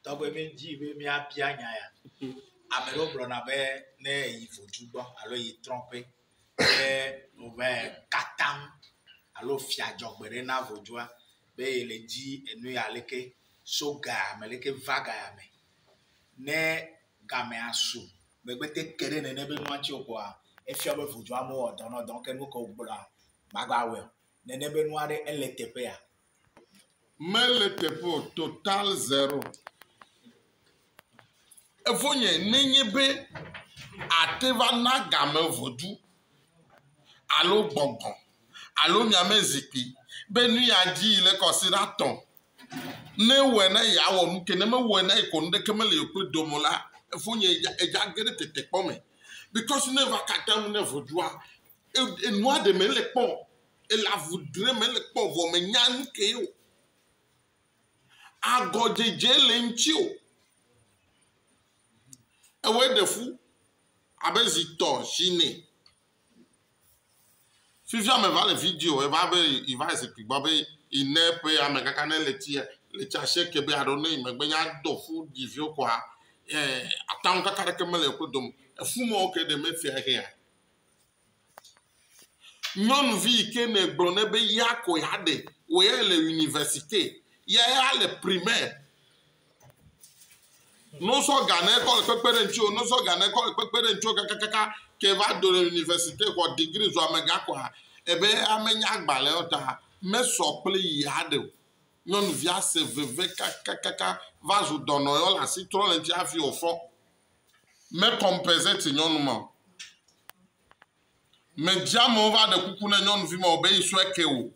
Donc me dit me a bien nya. Amelo blona be ne yi fotu gbo alo yi tromper. Ove katam alo fia jogbere na vodua be ele di enu ya leke soga meleke vaga ya me ne game asu megbete kere ne be no achi okwa efia be vodua mo odono donc enu ko gbura magbawe ne be no are eletepe ya meletepe total zero efonye nenye be ateva na game vodu alo gbongbon alo miame zikpi benu ya di ile consideraton ne wena ya wonu ke ne me wena ikonde kemele yoku domola efonye eja gere tete pome because never katam ne vodua e noa de me le pon e la voudre me le pon vo me nyan ke yo agojeje le nchi o ewe defu abezito shine Fifia me va les vidéos, il va s'expliquer, il n'est pas à me cacaner les tchachés que bien donné, mais ben y'a d'offre d'ivio quoi. Attends qu'à que me le coup d'homme, fou moi que de me faire rien. Non vie que ne blonne be y'a quoi y'a de, où y'a l'université, y'a les primaires. Non so gagner école que pérencho, non so gagner école que pérencho que va de l'université quoi degré zo amega quoi. Ebe amenya gbale ota me sople yade. Non via se veve kaka va zo dono yo la citron le ti afi au fond. Me compenser ti nyonuma. Me diamo va de kuku na nyon vi mo be iso eke o.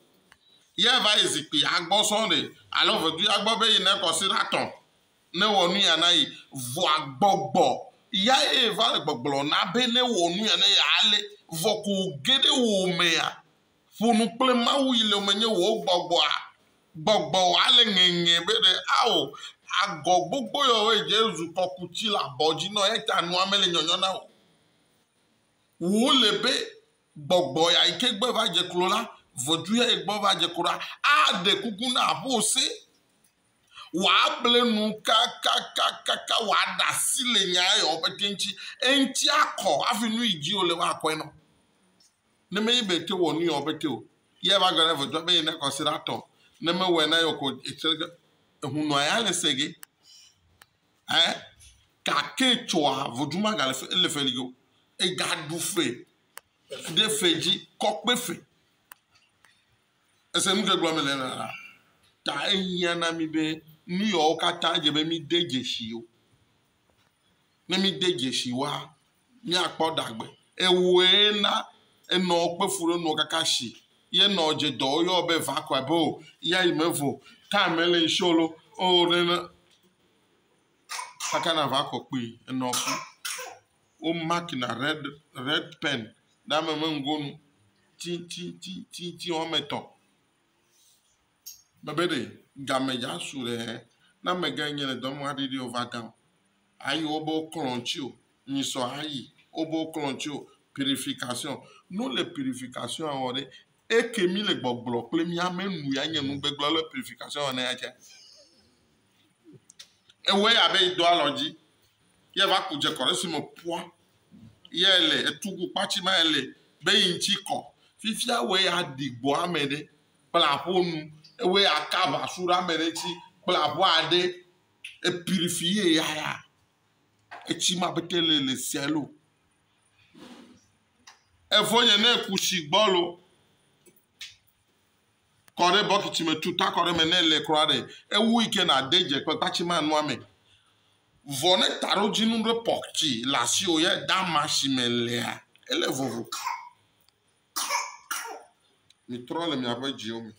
Ye va ezikpi agbo sonde. Alors veut dire agbo be ine consideraton. Ne wonu ya na yi vo agbogbo ya eva gbogblo na be ne wonu ya na ya ale vo ko gede wo me ya funu ple ma wu ile menye wo gbogbo ale ngenye be de awo agogbogbo yo we Jesu ko kuti la boji no e ta nu amele nyonyo na wo le be gbogbo ya ikegbe va je klola vodu ya egbo va je kura a de kuku na bo se wa blenu ka wa da sile nya yo betenchi enti akọ afinu igi ole wa akọ eno ne me bete wonu yo bete o ye ba gare vodo be ne considerator ne me we na yo ko etega ehunu aya le sege ka ke choa voduma gale le feligo e gadu fe de feji kokpe fe ese mu ke gbo me le na ta enyana mi be ni o kata je be mi deje shi o ne mi deje shi wa ni apo dagbe ewe na eno pe furo no kaka shi ye no je do yo be va kwa bo ya imevo ta mele isholo o re na akana va ko pe eno fu o mark na red pen da me ngonu ti o meto babede gameja sure na mega nyere domo adidi overcome ayi obo cronchio ni so ayi obo cronchio purification no le purification ore e kemi le gbogbo ple mi amenu ya nyenu gbegbo le purification na ya ewe ya be do aloji ye va kuje koresimo poa ye le etugu pachi ma ele be yinchi ko fifia we ya digbo amede pla ponu ewe akaba sura merechi plabo ade e purifier ya echi ma betele le cielo e fonye na kushi gbolo kore bokiti me tuta kore menele krade e wu ike na deje pe tachi ma nu ame vone taroji nu repokti la si o ye da machimele ele vovo mi trole mi ave jiomi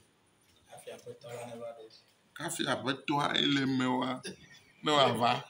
Kafi abetoa ele mewa. No ava.